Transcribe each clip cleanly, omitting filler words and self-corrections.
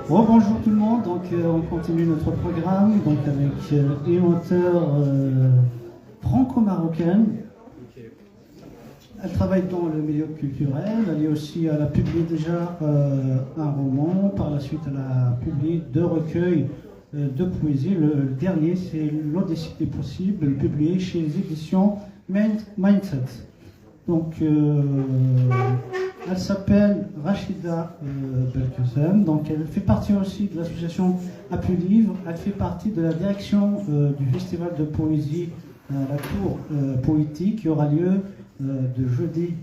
Bonjour tout le monde, donc on continue notre programme donc avec une auteure franco-marocaine. Elle travaille dans le milieu culturel, elle a publié déjà un roman, par la suite elle a publié 2 recueils de poésie. Le dernier c'est L'Odyssée des possibles, publié chez les éditions Mindset. Donc elle s'appelle Rachida Belkacem, donc elle fait partie aussi de l'association Appui Livre, elle fait partie de la direction du festival de poésie La Tour Poétique qui aura lieu de jeudi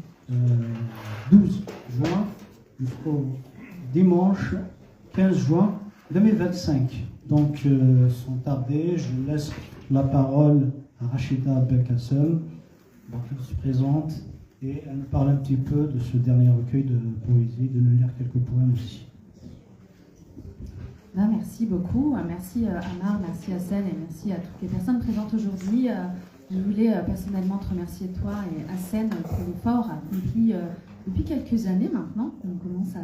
12 juin jusqu'au dimanche 15 juin 2025. Donc sans tarder, je laisse la parole à Rachida Belkacem, donc elle se présente. Et elle nous parle un petit peu de ce dernier recueil de poésie, de nous lire quelques poèmes aussi. Merci beaucoup. Merci Amar, merci Hassen et merci à toutes les personnes présentes aujourd'hui. Je voulais personnellement te remercier toi et Hassen pour l'effort accompli depuis quelques années maintenant. On commence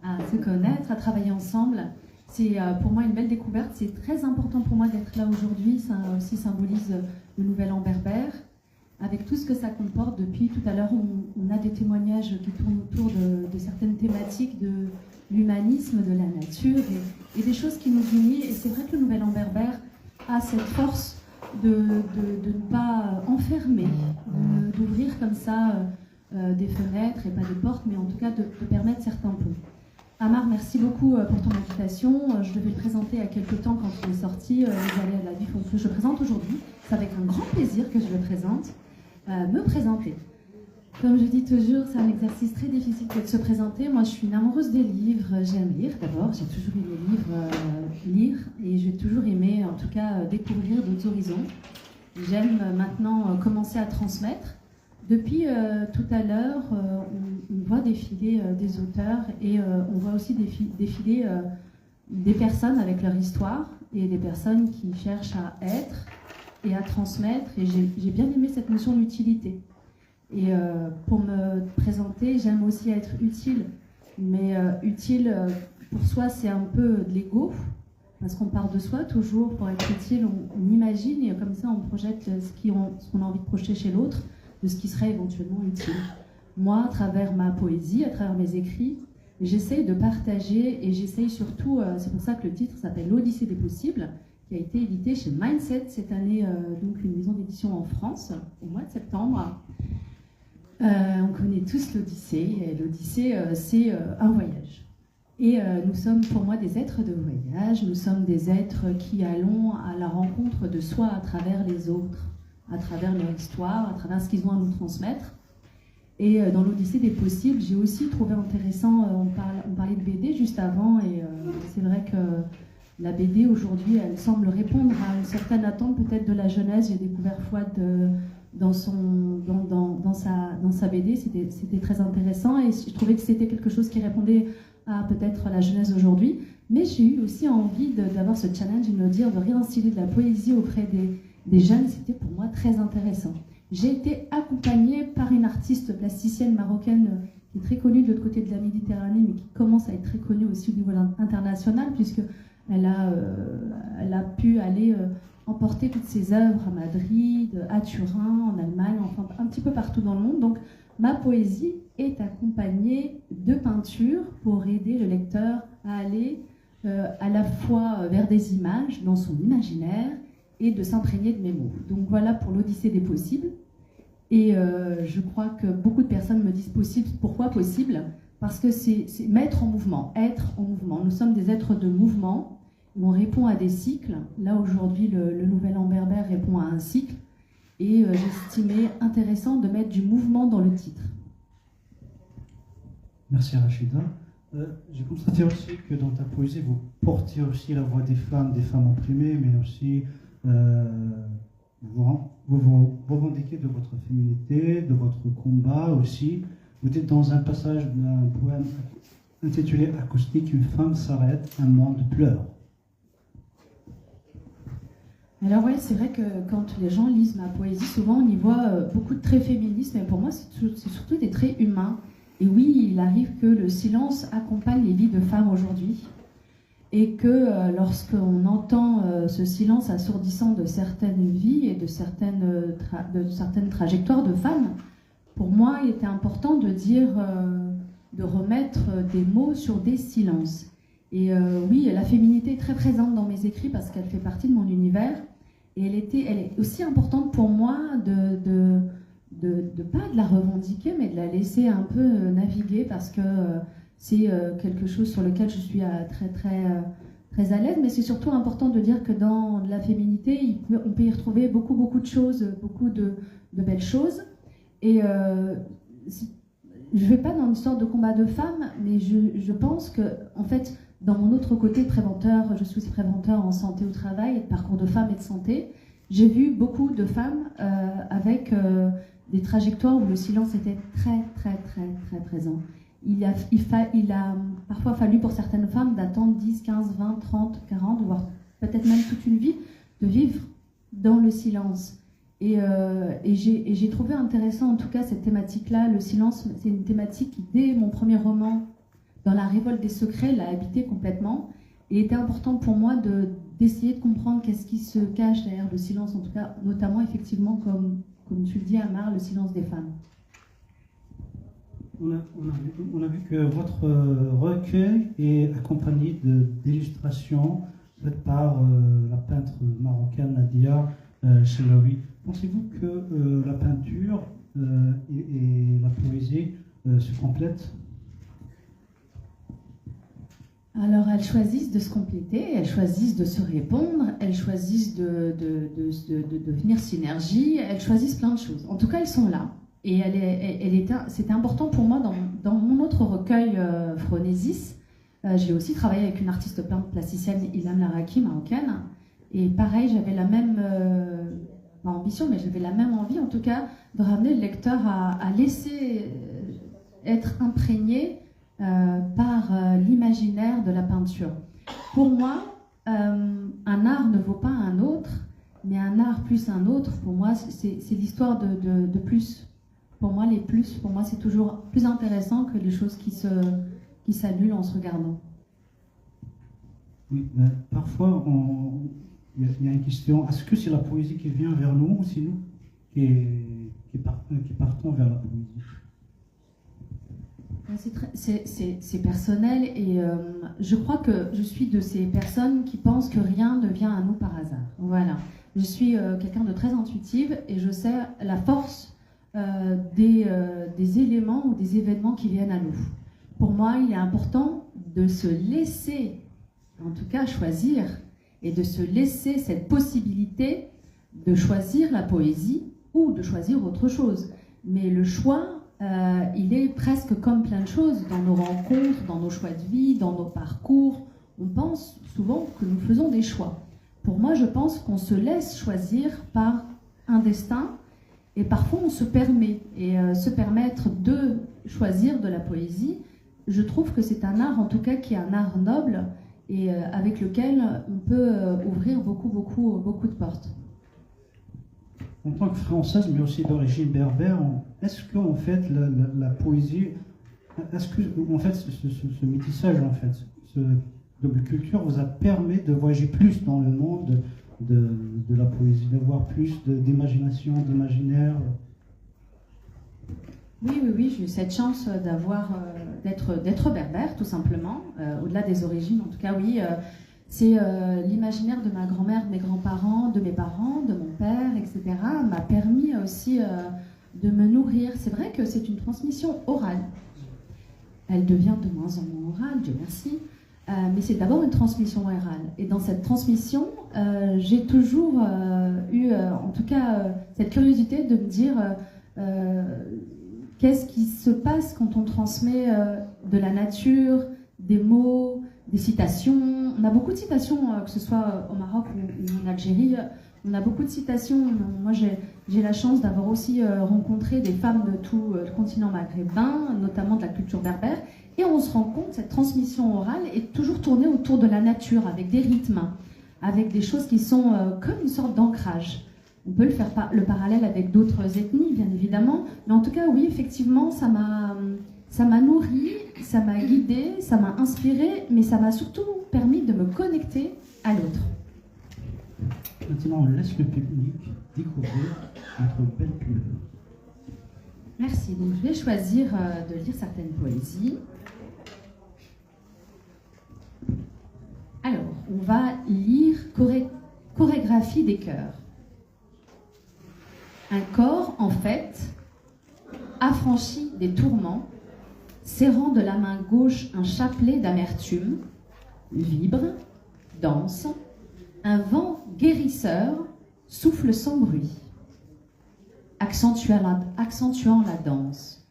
à se connaître, à travailler ensemble. C'est pour moi une belle découverte. C'est très important pour moi d'être là aujourd'hui. Ça aussi symbolise le nouvel an berbère, avec tout ce que ça comporte. Depuis tout à l'heure, on a des témoignages qui tournent autour de certaines thématiques de l'humanisme, de la nature et des choses qui nous unissent. Et c'est vrai que le Nouvel An berbère a cette force de ne pas enfermer, d'ouvrir comme ça des fenêtres et pas des portes, mais en tout cas de permettre certains ponts. Amar, merci beaucoup pour ton invitation. Je devais le présenter il y a quelques temps quand il est sorti. Les allées à la vie font que je le présente aujourd'hui. C'est avec un grand plaisir que je le présente. Me présenter. Comme je dis toujours, c'est un exercice très difficile que de se présenter. Moi, je suis une amoureuse des livres. J'aime lire d'abord. J'ai toujours aimé lire et j'ai toujours aimé, en tout cas, découvrir d'autres horizons. J'aime maintenant commencer à transmettre. Depuis tout à l'heure, on voit défiler des auteurs et on voit aussi défiler des personnes avec leur histoire et des personnes qui cherchent à être et à transmettre, et j'ai bien aimé cette notion d'utilité. Et pour me présenter, j'aime aussi être utile, mais utile pour soi, c'est un peu de l'ego, parce qu'on part de soi toujours. Pour être utile, on imagine, et comme ça on projette ce qu'on a envie de projeter chez l'autre, de ce qui serait éventuellement utile. Moi, à travers ma poésie, à travers mes écrits, j'essaye de partager, et j'essaye surtout, c'est pour ça que le titre s'appelle L'Odyssée des possibles, qui a été édité chez Mindset cette année, donc une maison d'édition en France, au mois de septembre. On connaît tous l'Odyssée, et l'Odyssée, c'est un voyage. Et nous sommes pour moi des êtres de voyage, nous sommes des êtres qui allons à la rencontre de soi à travers les autres, à travers leur histoire, à travers ce qu'ils ont à nous transmettre. Et dans l'Odyssée des possibles, j'ai aussi trouvé intéressant, on parlait de BD juste avant, et c'est vrai que la BD aujourd'hui, elle semble répondre à une certaine attente peut-être de la jeunesse. J'ai découvert Fouad dans sa BD, c'était très intéressant, et je trouvais que c'était quelque chose qui répondait à peut-être la jeunesse d'aujourd'hui. Mais j'ai eu aussi envie d'avoir ce challenge, de me dire, de réinstiller de la poésie auprès des jeunes. C'était pour moi très intéressant. J'ai été accompagnée par une artiste plasticienne marocaine qui est très connue de l'autre côté de la Méditerranée, mais qui commence à être très connue aussi au niveau international, puisqu'elle a pu aller emporter toutes ses œuvres à Madrid, à Turin, en Allemagne, enfin un petit peu partout dans le monde. Donc ma poésie est accompagnée de peintures pour aider le lecteur à aller à la fois vers des images dans son imaginaire et de s'imprégner de mes mots. Donc voilà pour l'Odyssée des possibles. Et je crois que beaucoup de personnes me disent possible. Pourquoi possible? Parce que c'est mettre en mouvement, être en mouvement. Nous sommes des êtres de mouvement, où on répond à des cycles. Là aujourd'hui, le Nouvel An berbère répond à un cycle. Et j'estimais intéressant de mettre du mouvement dans le titre. Merci Rachida. J'ai constaté aussi que dans ta poésie, vous portiez aussi la voix des femmes opprimées, mais aussi vous revendiquez de votre féminité, de votre combat aussi. Vous êtes dans un passage d'un poème intitulé Acoustique, une femme s'arrête, un monde pleure. Alors oui, c'est vrai que quand les gens lisent ma poésie, souvent on y voit beaucoup de traits féministes, mais pour moi c'est surtout des traits humains. Et oui, il arrive que le silence accompagne les vies de femmes aujourd'hui, et que lorsqu'on entend ce silence assourdissant de certaines vies et de certaines trajectoires de femmes, pour moi il était important de dire, de remettre des mots sur des silences. Et oui, la féminité est très présente dans mes écrits parce qu'elle fait partie de mon univers. Et elle est aussi importante pour moi de pas de la revendiquer, mais de la laisser un peu naviguer parce que c'est quelque chose sur lequel je suis très à l'aise. Mais c'est surtout important de dire que dans la féminité, on peut y retrouver beaucoup de choses, beaucoup de belles choses. Et je ne vais pas dans une sorte de combat de femmes, mais je pense que, en fait, dans mon autre côté préventeur, je suis aussi préventeur en santé au travail, parcours de femmes et de santé, j'ai vu beaucoup de femmes avec des trajectoires où le silence était très présent. Il a parfois fallu pour certaines femmes d'attendre 10, 15, 20, 30, 40, voire peut-être même toute une vie, de vivre dans le silence. Et j'ai trouvé intéressant en tout cas cette thématique-là, le silence, c'est une thématique qui, dès mon premier roman, dans La Révolte des secrets, l'a habité complètement. Et il était important pour moi d'essayer de comprendre qu'est-ce qui se cache derrière le silence, en tout cas, notamment effectivement, comme tu le dis, Amar, le silence des femmes. On a vu que votre recueil est accompagné d'illustrations faites par la peintre marocaine Nadia Chelaoui. Pensez-vous que la peinture et la poésie se complètent? Alors elles choisissent de se compléter, elles choisissent de se répondre, elles choisissent de devenir synergie, elles choisissent plein de choses. En tout cas, elles sont là. Et c'était important pour moi dans mon autre recueil, Phronésis. J'ai aussi travaillé avec une artiste peintre plasticienne, Ilham Laraki, marocaine. Et pareil, j'avais la même pas ambition, mais j'avais la même envie, en tout cas, de ramener le lecteur à laisser être imprégné par l'imaginaire de la peinture. Pour moi, un art ne vaut pas un autre, mais un art plus un autre, pour moi, c'est l'histoire de plus. Pour moi, les plus, pour moi, c'est toujours plus intéressant que les choses qui s'annulent en se regardant. Oui, mais parfois, il y a une question, est-ce que c'est la poésie qui vient vers nous ou c'est nous qui partons vers la poésie? C'est personnel et je crois que je suis de ces personnes qui pensent que rien ne vient à nous par hasard. Voilà. Je suis quelqu'un de très intuitive et je sais la force des éléments ou des événements qui viennent à nous. Pour moi, il est important de se laisser, en tout cas choisir, et de se laisser cette possibilité de choisir la poésie ou de choisir autre chose. Mais le choix, il est presque comme plein de choses dans nos rencontres, dans nos choix de vie, dans nos parcours. On pense souvent que nous faisons des choix. Pour moi, je pense qu'on se laisse choisir par un destin et parfois on se permet. Et se permettre de choisir de la poésie, je trouve que c'est un art, en tout cas, qui est un art noble et avec lequel on peut ouvrir beaucoup de portes. En tant que française, mais aussi d'origine berbère, est-ce que en fait la poésie, est-ce que en fait ce métissage, en fait, ce double culture vous a permis de voyager plus dans le monde de la poésie, d'avoir plus d'imagination, d'imaginaire? Oui, j'ai eu cette chance d'être berbère, tout simplement, au-delà des origines, en tout cas, oui. C'est l'imaginaire de ma grand-mère, de mes grands-parents, de mes parents, de mon père, etc. m'a permis aussi de me nourrir. C'est vrai que c'est une transmission orale. Elle devient de moins en moins orale, Dieu merci. Mais c'est d'abord une transmission orale. Et dans cette transmission, j'ai toujours eu, en tout cas, cette curiosité de me dire qu'est-ce qui se passe quand on transmet de la nature, des mots, des citations. On a beaucoup de citations, que ce soit au Maroc ou en Algérie. On a beaucoup de citations. Moi, j'ai la chance d'avoir aussi rencontré des femmes de tout le continent maghrébin, notamment de la culture berbère. Et on se rend compte, cette transmission orale est toujours tournée autour de la nature, avec des rythmes, avec des choses qui sont comme une sorte d'ancrage. On peut le faire le parallèle avec d'autres ethnies, bien évidemment, mais en tout cas, oui, effectivement, ça m'a nourri, ça m'a guidé, ça m'a inspiré, mais ça m'a surtout permis de me connecter à l'autre. Maintenant, on laisse le public découvrir notre belle plume. Merci. Donc, je vais choisir de lire certaines poésies. Alors, on va lire Chorégraphie des cœurs. Un corps, en fait, affranchi des tourments, serrant de la main gauche un chapelet d'amertume, vibre, danse, un vent guérisseur souffle sans bruit, accentuant la danse,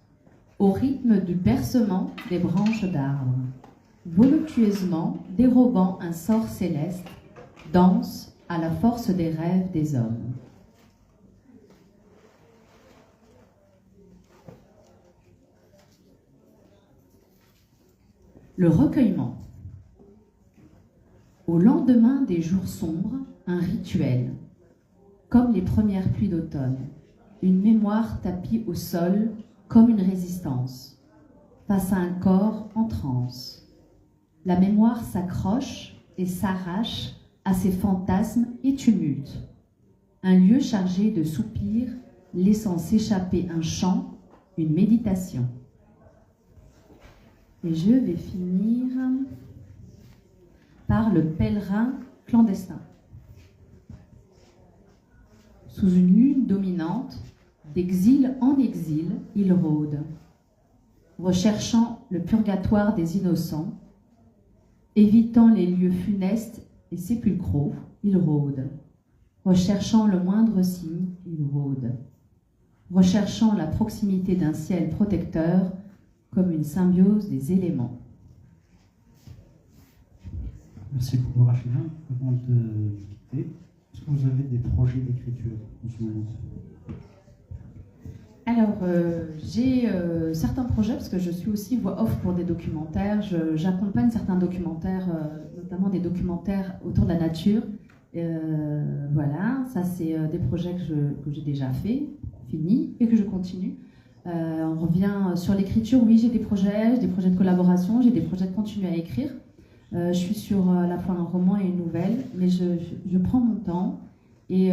au rythme du bercement des branches d'arbres, voluptueusement dérobant un sort céleste, danse à la force des rêves des hommes. Le recueillement. Au lendemain des jours sombres, un rituel, comme les premières pluies d'automne, une mémoire tapie au sol comme une résistance, face à un corps en transe. La mémoire s'accroche et s'arrache à ses fantasmes et tumultes. Un lieu chargé de soupirs, laissant s'échapper un chant, une méditation. Et je vais finir par le pèlerin clandestin. Sous une lune dominante, d'exil en exil, il rôde, recherchant le purgatoire des innocents, évitant les lieux funestes et sépulcraux, il rôde, recherchant le moindre signe, il rôde, recherchant la proximité d'un ciel protecteur, comme une symbiose des éléments. Merci beaucoup, Rachida. Avant de quitter, est-ce que vous avez des projets d'écriture en ce moment? Alors, j'ai certains projets, parce que je suis aussi voix off pour des documentaires. J'accompagne certains documentaires, notamment des documentaires autour de la nature. Voilà, ça c'est des projets que j'ai déjà fait, finis, et que je continue. On revient sur l'écriture. Oui, j'ai des projets de collaboration, j'ai des projets de continuer à écrire. Je suis sur à la fois un roman et une nouvelle, mais je prends mon temps et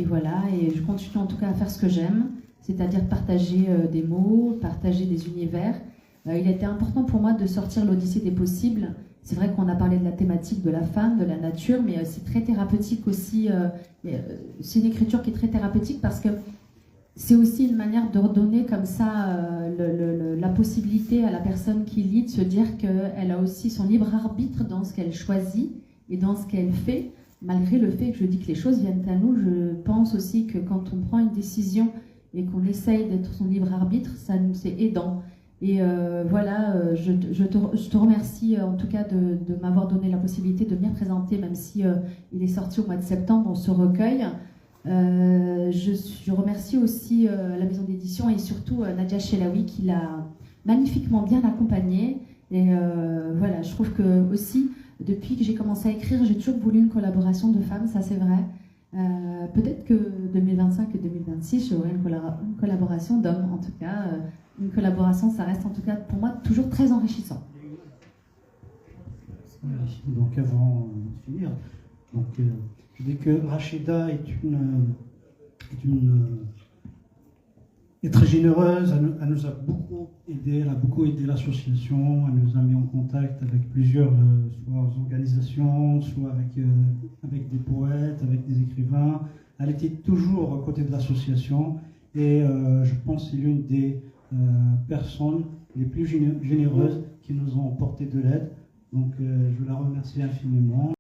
voilà, et je continue en tout cas à faire ce que j'aime, c'est-à-dire partager des mots, partager des univers. Il a été important pour moi de sortir l'Odyssée des possibles. C'est vrai qu'on a parlé de la thématique de la femme, de la nature, mais c'est très thérapeutique aussi. C'est une écriture qui est très thérapeutique parce que c'est aussi une manière de redonner comme ça la possibilité à la personne qui lit de se dire qu'elle a aussi son libre arbitre dans ce qu'elle choisit et dans ce qu'elle fait, malgré le fait que je dis que les choses viennent à nous. Je pense aussi que quand on prend une décision et qu'on essaye d'être son libre arbitre, c'est aidant. Et voilà, je te remercie en tout cas de m'avoir donné la possibilité de venir présenter, même si il est sorti au mois de septembre, ce recueil. Je remercie aussi la maison d'édition et surtout Nadia Chelaoui qui l'a magnifiquement bien accompagnée. Et voilà, je trouve que aussi, depuis que j'ai commencé à écrire, j'ai toujours voulu une collaboration de femmes, ça c'est vrai. Peut-être que 2025 et 2026, j'aurai une collaboration d'hommes, en tout cas. Une collaboration, ça reste en tout cas pour moi toujours très enrichissant. Donc avant de finir, donc, je dis que Rachida est très généreuse, elle nous a beaucoup aidé, elle a beaucoup aidé l'association, elle nous a mis en contact avec plusieurs soit organisations, soit avec des poètes, avec des écrivains. Elle était toujours à côté de l'association et je pense que c'est l'une des personnes les plus généreuses qui nous ont apporté de l'aide. Donc je la remercie infiniment.